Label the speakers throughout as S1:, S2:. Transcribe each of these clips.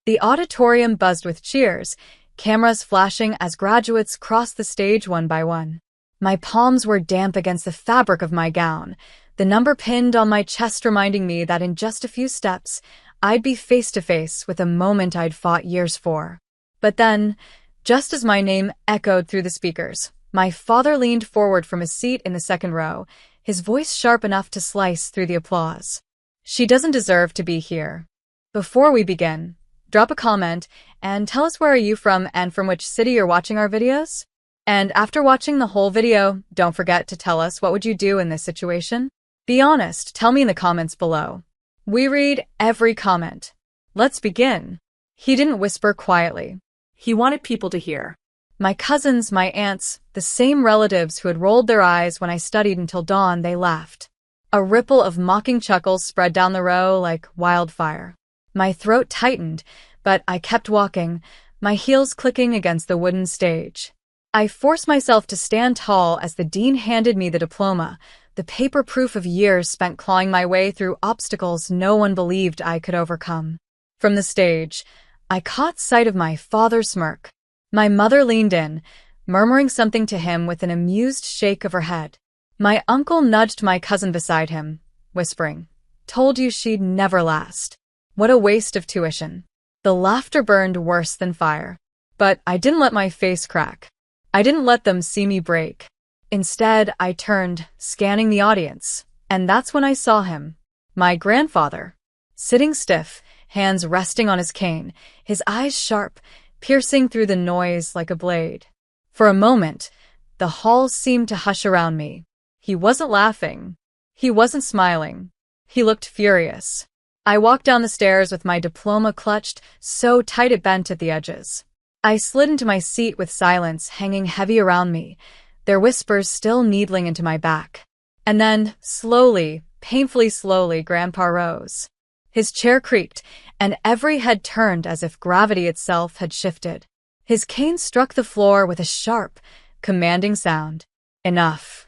S1: The auditorium buzzed with cheers, cameras flashing as graduates crossed the stage one by one. My palms were damp against the fabric of my gown, the number pinned on my chest reminding me that in just a few steps, I'd be face to face with a moment I'd fought years for. But then, just as my name echoed through the speakers, my father leaned forward from his seat in the second row, his voice sharp enough to slice through the applause. "She doesn't deserve to be here." Before we begin, drop a comment and tell us where are you from and from which city you're watching our videos. And after watching the whole video, don't forget to tell us what would you do in this situation? Be honest, tell me in the comments below. We read every comment. Let's begin. He didn't whisper quietly.
S2: He wanted people to hear.
S1: My cousins, my aunts, the same relatives who had rolled their eyes when I studied until dawn, they laughed. A ripple of mocking chuckles spread down the row like wildfire. My throat tightened, but I kept walking, my heels clicking against the wooden stage. I forced myself to stand tall as the dean handed me the diploma, the paper proof of years spent clawing my way through obstacles no one believed I could overcome. From the stage, I caught sight of my father's smirk. My mother leaned in, murmuring something to him with an amused shake of her head. My uncle nudged my cousin beside him, whispering, "Told you she'd never last. What a waste of tuition." The laughter burned worse than fire. But I didn't let my face crack. I didn't let them see me break. Instead, I turned, scanning the audience, and that's when I saw him, my grandfather, sitting stiff, hands resting on his cane, his eyes sharp, piercing through the noise like a blade. For a moment, the hall seemed to hush around me. He wasn't laughing. He wasn't smiling. He looked furious. I walked down the stairs with my diploma clutched so tight it bent at the edges. I slid into my seat with silence hanging heavy around me, their whispers still needling into my back. And then, slowly, painfully slowly, Grandpa rose. His chair creaked, and every head turned as if gravity itself had shifted. His cane struck the floor with a sharp, commanding sound. Enough.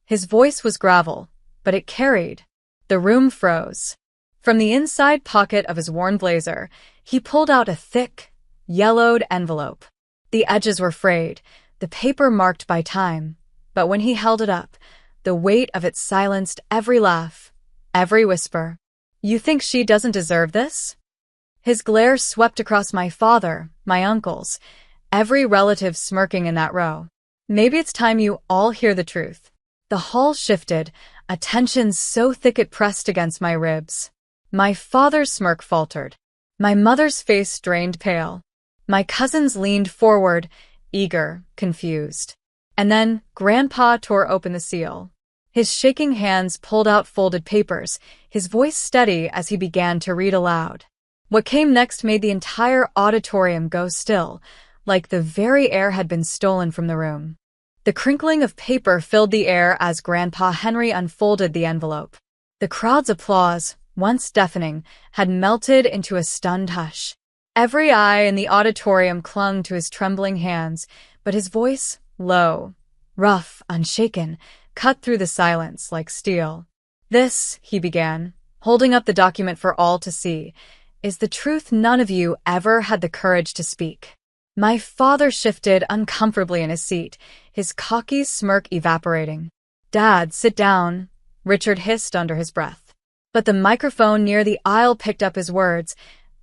S1: His voice was gravel, but it carried. The room froze. From the inside pocket of his worn blazer, he pulled out a thick, yellowed envelope. The edges were frayed, the paper marked by time, but when he held it up, the weight of it silenced every laugh, every whisper. "You think she doesn't deserve this?" His glare swept across my father, my uncles, every relative smirking in that row. "Maybe it's time you all hear the truth." The hall shifted, a tension so thick it pressed against my ribs. My father's smirk faltered. My mother's face drained pale. My cousins leaned forward, eager, confused. And then Grandpa tore open the seal. His shaking hands pulled out folded papers, his voice steady as he began to read aloud. What came next made the entire auditorium go still, like the very air had been stolen from the room. The crinkling of paper filled the air as Grandpa Henry unfolded the envelope. The crowd's applause, once deafening, had melted into a stunned hush. Every eye in the auditorium clung to his trembling hands, but his voice, low, rough, unshaken, cut through the silence like steel. "This," he began, holding up the document for all to see, "is the truth none of you ever had the courage to speak." My father shifted uncomfortably in his seat, his cocky smirk evaporating. "Dad, sit down," Richard hissed under his breath. But the microphone near the aisle picked up his words,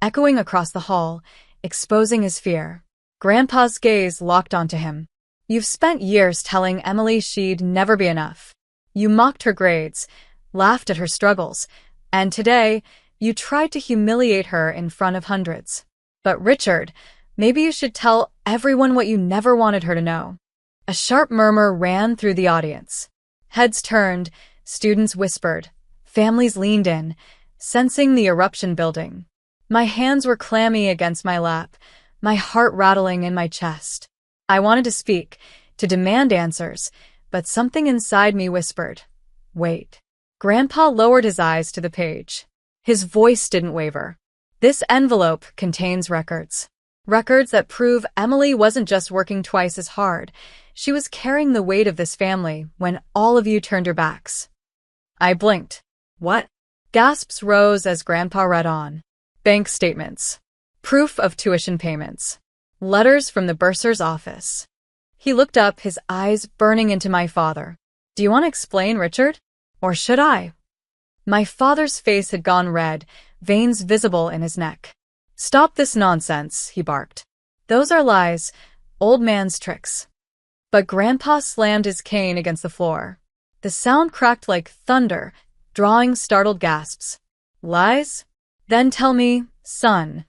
S1: echoing across the hall, exposing his fear. Grandpa's gaze locked onto him. "You've spent years telling Emily she'd never be enough. You mocked her grades, laughed at her struggles, and today, you tried to humiliate her in front of hundreds. But Richard, maybe you should tell everyone what you never wanted her to know." A sharp murmur ran through the audience. Heads turned, students whispered, families leaned in, sensing the eruption building. My hands were clammy against my lap, my heart rattling in my chest. I wanted to speak, to demand answers, but something inside me whispered, "Wait." Grandpa lowered his eyes to the page. His voice didn't waver. "This envelope contains records. Records that prove Emily wasn't just working twice as hard. She was carrying the weight of this family when all of you turned your backs." I blinked. "What?" Gasps rose as Grandpa read on. "Bank statements. Proof of tuition payments. Letters from the bursar's office. He looked up, his eyes burning into my father. Do you want to explain, Richard? Or should I? My father's face had gone red, veins visible in his neck. Stop this nonsense, he barked. Those are lies, old man's tricks. But Grandpa slammed his cane against the floor. The sound cracked like thunder, drawing startled gasps. Lies? Then tell me, son,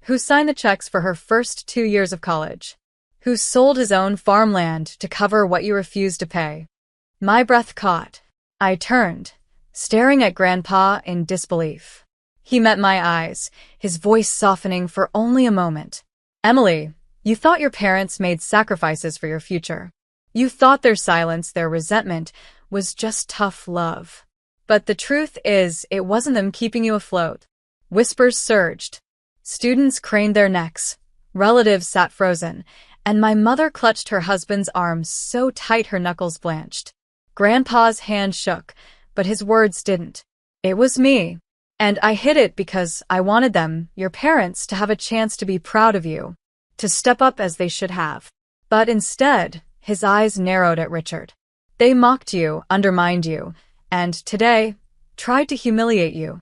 S1: who signed the checks for her first 2 years of college? Who sold his own farmland to cover what you refused to pay? My breath caught. I turned, staring at Grandpa in disbelief. He met my eyes, his voice softening for only a moment. Emily, you thought your parents made sacrifices for your future. You thought their silence, their resentment, was just tough love. But the truth is, it wasn't them keeping you afloat. Whispers surged. Students craned their necks. Relatives sat frozen, and my mother clutched her husband's arm so tight her knuckles blanched. Grandpa's hand shook, but his words didn't. It was me. And I hid it because I wanted them, your parents, to have a chance to be proud of you, to step up as they should have. But instead, his eyes narrowed at Richard. They mocked you, undermined you, and today, tried to humiliate you.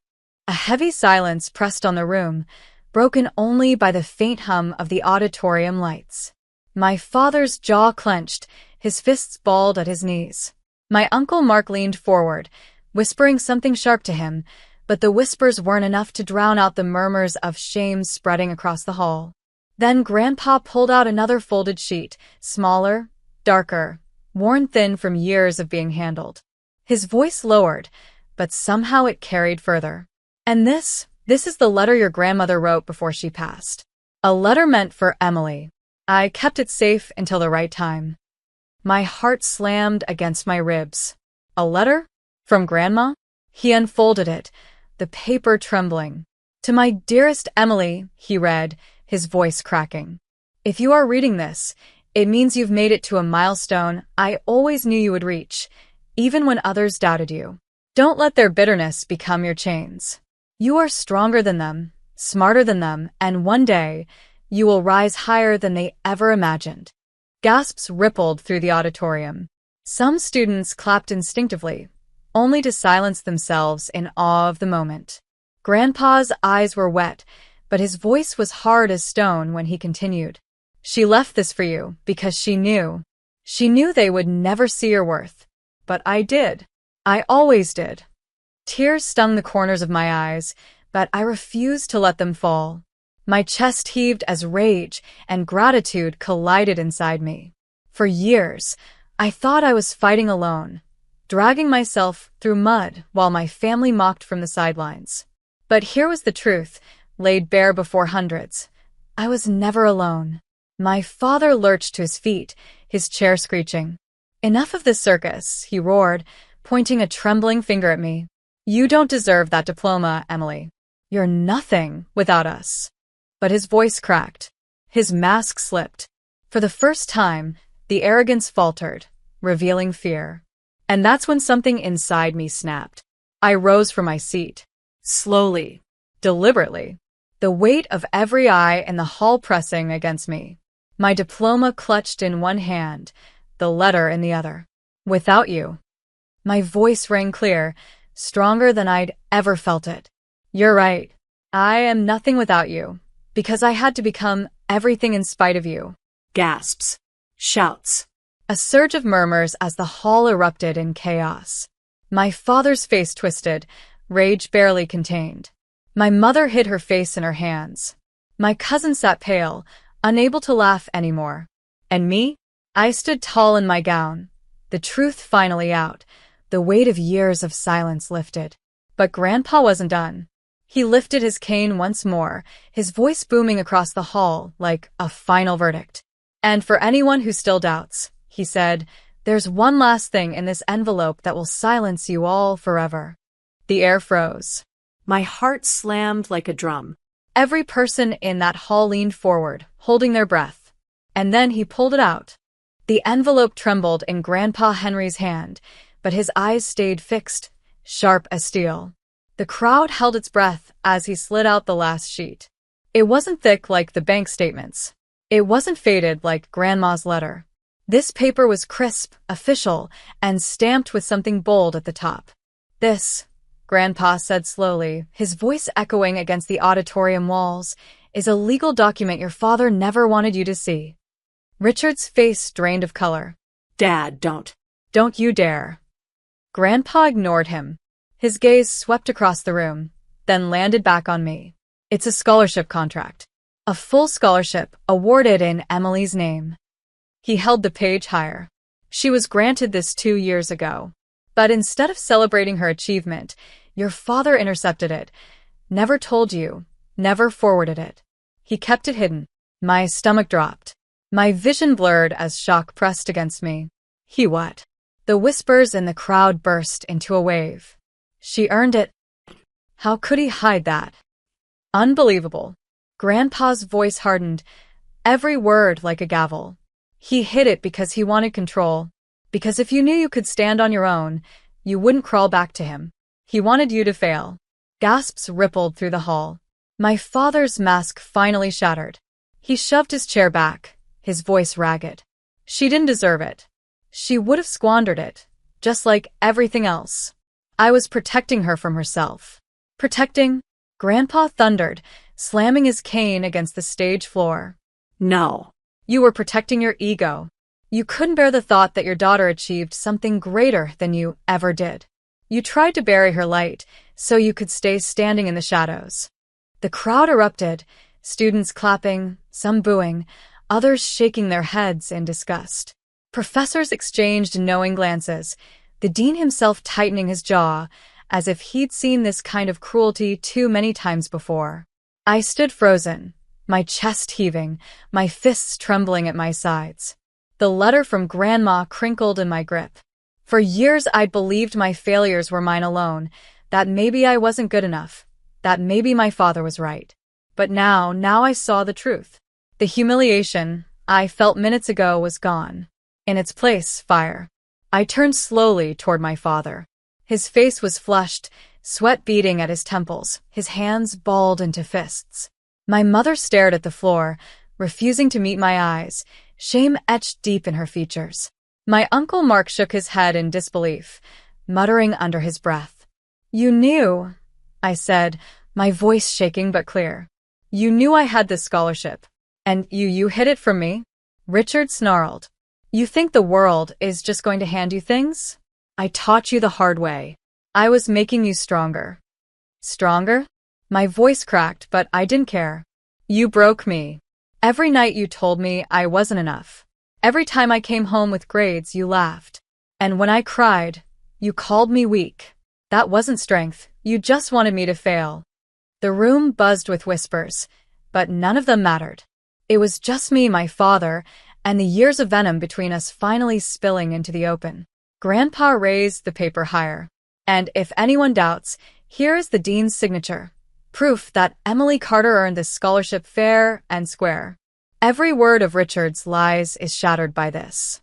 S1: A heavy silence pressed on the room, broken only by the faint hum of the auditorium lights. My father's jaw clenched, his fists balled at his knees. My Uncle Mark leaned forward, whispering something sharp to him, but the whispers weren't enough to drown out the murmurs of shame spreading across the hall. Then Grandpa pulled out another folded sheet, smaller, darker, worn thin from years of being handled. His voice lowered, but somehow it carried further. And this is the letter your grandmother wrote before she passed. A letter meant for Emily. I kept it safe until the right time. My heart slammed against my ribs. A letter? From Grandma? He unfolded it, the paper trembling. To my dearest Emily, he read, his voice cracking. If you are reading this, it means you've made it to a milestone I always knew you would reach, even when others doubted you. Don't let their bitterness become your chains. You are stronger than them, smarter than them, and one day, you will rise higher than they ever imagined. Gasps rippled through the auditorium. Some students clapped instinctively, only to silence themselves in awe of the moment. Grandpa's eyes were wet, but his voice was hard as stone when he continued. She left this for you because she knew. She knew they would never see your worth. But I did. I always did. Tears stung the corners of my eyes, but I refused to let them fall. My chest heaved as rage and gratitude collided inside me. For years, I thought I was fighting alone, dragging myself through mud while my family mocked from the sidelines. But here was the truth, laid bare before hundreds. I was never alone. My father lurched to his feet, his chair screeching. Enough of this circus, he roared, pointing a trembling finger at me. You don't deserve that diploma, Emily. You're nothing without us. But his voice cracked. His mask slipped. For the first time, the arrogance faltered, revealing fear. And that's when something inside me snapped. I rose from my seat. Slowly, deliberately, the weight of every eye in the hall pressing against me. My diploma clutched in one hand, the letter in the other. Without you. My voice rang clear, stronger than I'd ever felt it. You're right. I am nothing without you, because I had to become everything in spite of you.
S2: Gasps. Shouts.
S1: A surge of murmurs as the hall erupted in chaos. My father's face twisted, rage barely contained. My mother hid her face in her hands. My cousin sat pale, unable to laugh anymore. And me? I stood tall in my gown, the truth finally out, the weight of years of silence lifted. But Grandpa wasn't done. He lifted his cane once more, his voice booming across the hall like a final verdict. And for anyone who still doubts, he said, there's one last thing in this envelope that will silence you all forever. The air froze.
S2: My heart slammed like a drum.
S1: Every person in that hall leaned forward, holding their breath. And then he pulled it out. The envelope trembled in Grandpa Henry's hand, but his eyes stayed fixed, sharp as steel. The crowd held its breath as he slid out the last sheet. It wasn't thick like the bank statements. It wasn't faded like Grandma's letter. This paper was crisp, official, and stamped with something bold at the top. "This," Grandpa said slowly, his voice echoing against the auditorium walls, "is a legal document your father never wanted you to see." Richard's face drained of color.
S2: Dad, don't.
S1: "Don't you dare." Grandpa ignored him. His gaze swept across the room, then landed back on me. "It's a scholarship contract. A full scholarship awarded in Emily's name." He held the page higher. "She was granted this 2 years ago. But instead of celebrating her achievement, your father intercepted it. Never told you, never forwarded it. He kept it hidden." My stomach dropped. My vision blurred as shock pressed against me. "He what?" The whispers in the crowd burst into a wave. "She earned it." How could he hide that? Unbelievable. Grandpa's voice hardened, every word like a gavel. "He hid it because he wanted control. Because if you knew you could stand on your own, you wouldn't crawl back to him. He wanted you to fail." Gasps rippled through the hall. My father's mask finally shattered. He shoved his chair back, his voice ragged. "She didn't deserve it. She would have squandered it, just like everything else. I was protecting her from herself." "Protecting?" Grandpa thundered, slamming his cane against the stage floor.
S2: No.
S1: "You were protecting your ego. You couldn't bear the thought that your daughter achieved something greater than you ever did. You tried to bury her light so you could stay standing in the shadows." The crowd erupted, students clapping, some booing, others shaking their heads in disgust. Professors exchanged knowing glances, the dean himself tightening his jaw, as if he'd seen this kind of cruelty too many times before. I stood frozen, my chest heaving, my fists trembling at my sides. The letter from Grandma crinkled in my grip. For years I'd believed my failures were mine alone, that maybe I wasn't good enough, that maybe my father was right. But now I saw the truth. The humiliation I felt minutes ago was gone. In its place, fire. I turned slowly toward my father. His face was flushed, sweat beading at his temples, his hands balled into fists. My mother stared at the floor, refusing to meet my eyes, shame etched deep in her features. My Uncle Mark shook his head in disbelief, muttering under his breath. "You knew," I said, my voice shaking but clear. "You knew I had this scholarship. And you hid it from me?" Richard snarled. "You think the world is just going to hand you things? I taught you the hard way. I was making you stronger." "Stronger?" My voice cracked, but I didn't care. "You broke me. Every night you told me I wasn't enough. Every time I came home with grades, you laughed. And when I cried, you called me weak. That wasn't strength. You just wanted me to fail." The room buzzed with whispers, but none of them mattered. It was just me, my father, and the years of venom between us finally spilling into the open. Grandpa raised the paper higher. "And if anyone doubts, here is the dean's signature. Proof that Emily Carter earned this scholarship fair and square." Every word of Richard's lies is shattered by this.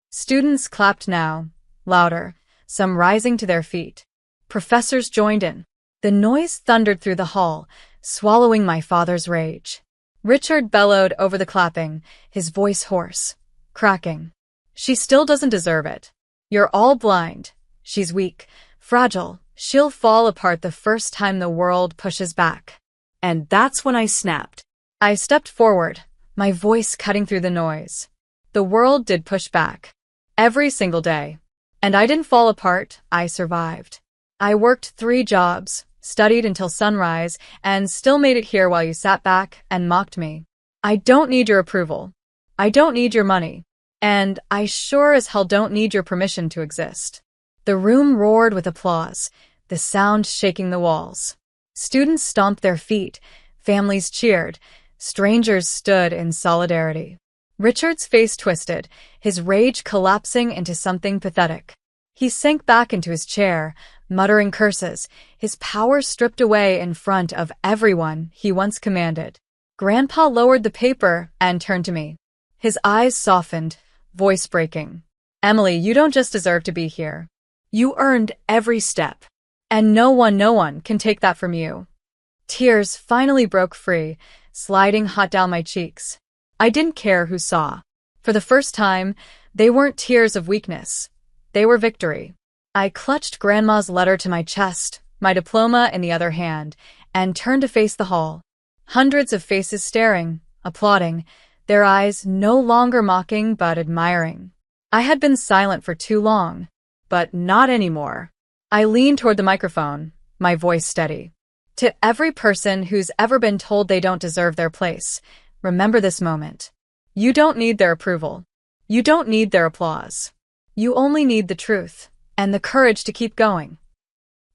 S1: Students clapped now, louder, some rising to their feet. Professors joined in. The noise thundered through the hall, swallowing my father's rage. Richard bellowed over the clapping, his voice hoarse, cracking. "She still doesn't deserve it. You're all blind. She's weak, fragile. She'll fall apart the first time the world pushes back."
S2: And that's when I snapped.
S1: I stepped forward, my voice cutting through the noise. The world did push back. Every single day. And I didn't fall apart, I survived. I worked 3 jobs, studied until sunrise, and still made it here while you sat back and mocked me. I don't need your approval. I don't need your money. And I sure as hell don't need your permission to exist. The room roared with applause, the sound shaking the walls. Students stomped their feet, families cheered, strangers stood in solidarity. Richard's face twisted, his rage collapsing into something pathetic. He sank back into his chair, muttering curses, his power stripped away in front of everyone he once commanded. Grandpa lowered the paper and turned to me. His eyes softened, voice breaking. "Emily, you don't just deserve to be here. You earned every step. And no one can take that from you." Tears finally broke free, sliding hot down my cheeks. I didn't care who saw. For the first time, they weren't tears of weakness. They were victory. I clutched Grandma's letter to my chest, my diploma in the other hand, and turned to face the hall. Hundreds of faces staring, applauding, their eyes no longer mocking but admiring. I had been silent for too long, but not anymore. I leaned toward the microphone, my voice steady. To every person who's ever been told they don't deserve their place, remember this moment. You don't need their approval. You don't need their applause. You only need the truth and the courage to keep going.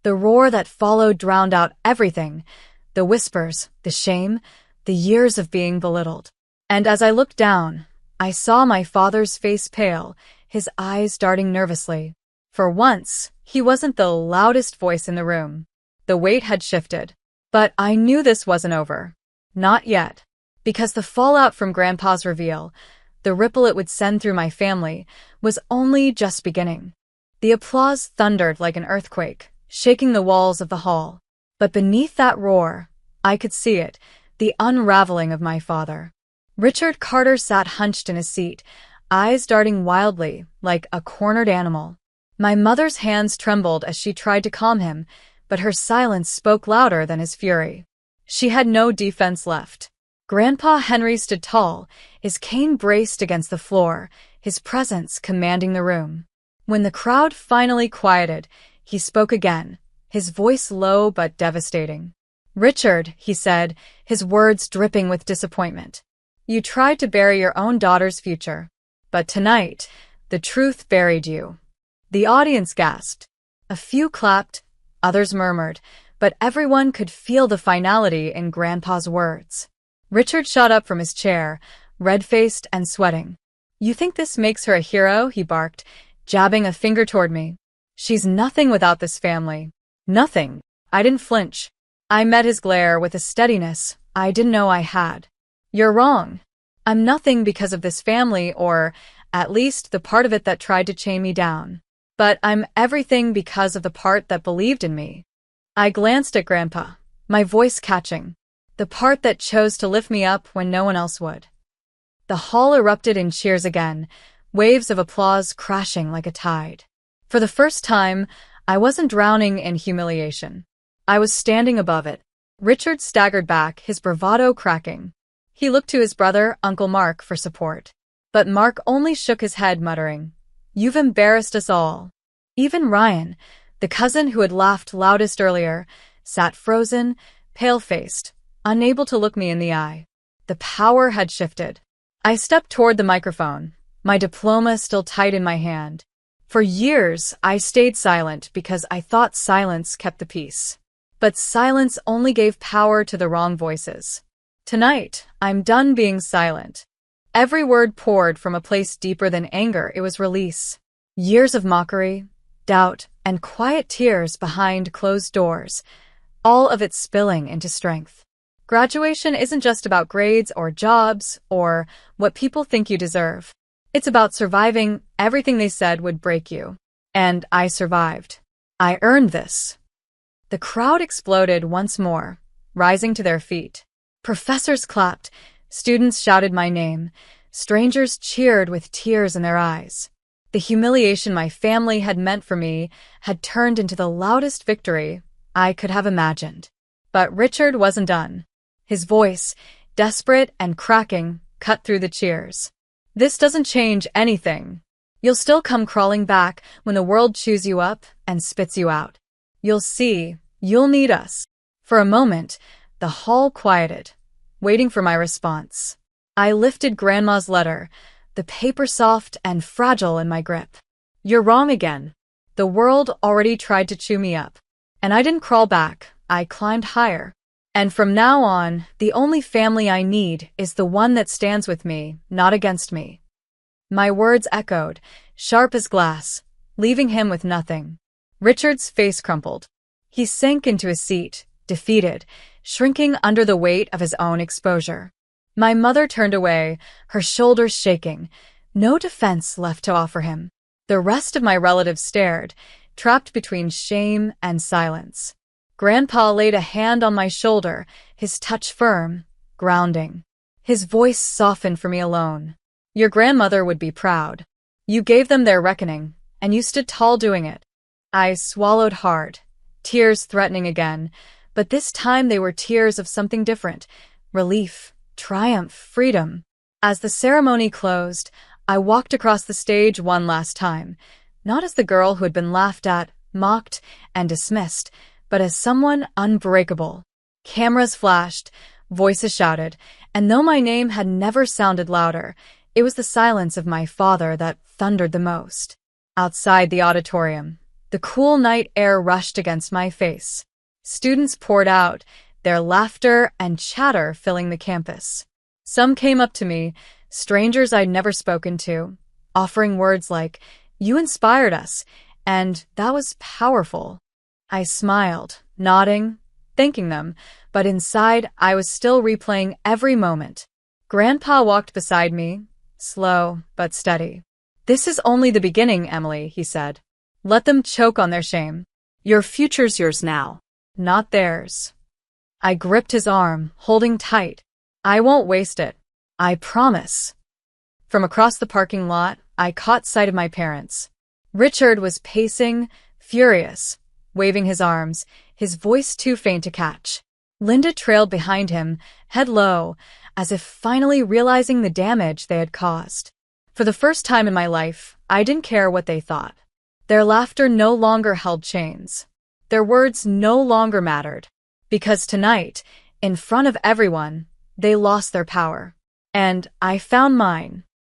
S1: The roar that followed drowned out everything, the whispers, the shame, the years of being belittled. And as I looked down, I saw my father's face pale, his eyes darting nervously. For once, he wasn't the loudest voice in the room. The weight had shifted. But I knew this wasn't over. Not yet. Because the fallout from Grandpa's reveal, the ripple it would send through my family, was only just beginning. The applause thundered like an earthquake, shaking the walls of the hall. But beneath that roar, I could see it, the unraveling of my father. Richard Carter sat hunched in his seat, eyes darting wildly, like a cornered animal. My mother's hands trembled as she tried to calm him, but her silence spoke louder than his fury. She had no defense left. Grandpa Henry stood tall, his cane braced against the floor, his presence commanding the room. When the crowd finally quieted, he spoke again, his voice low but devastating. "Richard," he said, his words dripping with disappointment. "You tried to bury your own daughter's future. But tonight, the truth buried you." The audience gasped. A few clapped, others murmured, but everyone could feel the finality in Grandpa's words. Richard shot up from his chair, red-faced and sweating. "You think this makes her a hero?" he barked, jabbing a finger toward me. "She's nothing without this family. Nothing." I didn't flinch. I met his glare with a steadiness I didn't know I had. "You're wrong. I'm nothing because of this family or, at least, the part of it that tried to chain me down. But I'm everything because of the part that believed in me." I glanced at Grandpa, my voice catching. The part that chose to lift me up when no one else would. The hall erupted in cheers again, waves of applause crashing like a tide. For the first time, I wasn't drowning in humiliation. I was standing above it. Richard staggered back, his bravado cracking. He looked to his brother, Uncle Mark, for support. But Mark only shook his head, muttering, "You've embarrassed us all." Even Ryan, the cousin who had laughed loudest earlier, sat frozen, pale-faced, unable to look me in the eye. The power had shifted. I stepped toward the microphone, my diploma still tight in my hand. For years, I stayed silent because I thought silence kept the peace. But silence only gave power to the wrong voices. Tonight, I'm done being silent. Every word poured from a place deeper than anger. It was release. Years of mockery, doubt, and quiet tears behind closed doors, all of it spilling into strength. Graduation isn't just about grades or jobs or what people think you deserve. It's about surviving everything they said would break you. And I survived. I earned this. The crowd exploded once more, rising to their feet. Professors clapped, students shouted my name, strangers cheered with tears in their eyes. The humiliation my family had meant for me had turned into the loudest victory I could have imagined. But Richard wasn't done. His voice, desperate and cracking, cut through the cheers. "This doesn't change anything. You'll still come crawling back when the world chews you up and spits you out. You'll see, you'll need us." For a moment, the hall quieted, waiting for my response. I lifted Grandma's letter, the paper soft and fragile in my grip. "You're wrong again. The world already tried to chew me up. And I didn't crawl back, I climbed higher. And from now on, the only family I need is the one that stands with me, not against me." My words echoed, sharp as glass, leaving him with nothing. Richard's face crumpled. He sank into his seat, defeated, shrinking under the weight of his own exposure. My mother turned away, her shoulders shaking, no defense left to offer him. The rest of my relatives stared, trapped between shame and silence. Grandpa laid a hand on my shoulder, his touch firm, grounding. His voice softened for me alone. Your grandmother would be proud. You gave them their reckoning, and you stood tall doing it. I swallowed hard, tears threatening again, but this time they were tears of something different. Relief, triumph, freedom. As the ceremony closed, I walked across the stage one last time, not as the girl who had been laughed at, mocked, and dismissed, but as someone unbreakable. Cameras flashed, voices shouted, and though my name had never sounded louder, it was the silence of my father that thundered the most. Outside the auditorium, the cool night air rushed against my face. Students poured out, their laughter and chatter filling the campus. Some came up to me, strangers I'd never spoken to, offering words like, "You inspired us," and "That was powerful." I smiled, nodding, thanking them, but inside I was still replaying every moment. Grandpa walked beside me, slow but steady. "This is only the beginning, Emily," he said. "Let them choke on their shame.
S2: Your future's yours now.
S1: Not theirs." I gripped his arm, holding tight. "I won't waste it. I promise." From across the parking lot, I caught sight of my parents. Richard was pacing, furious, waving his arms, his voice too faint to catch. Linda trailed behind him, head low, as if finally realizing the damage they had caused. For the first time in my life, I didn't care what they thought. Their laughter no longer held chains. Their words no longer mattered. Because tonight, in front of everyone, they lost their power. And I found mine.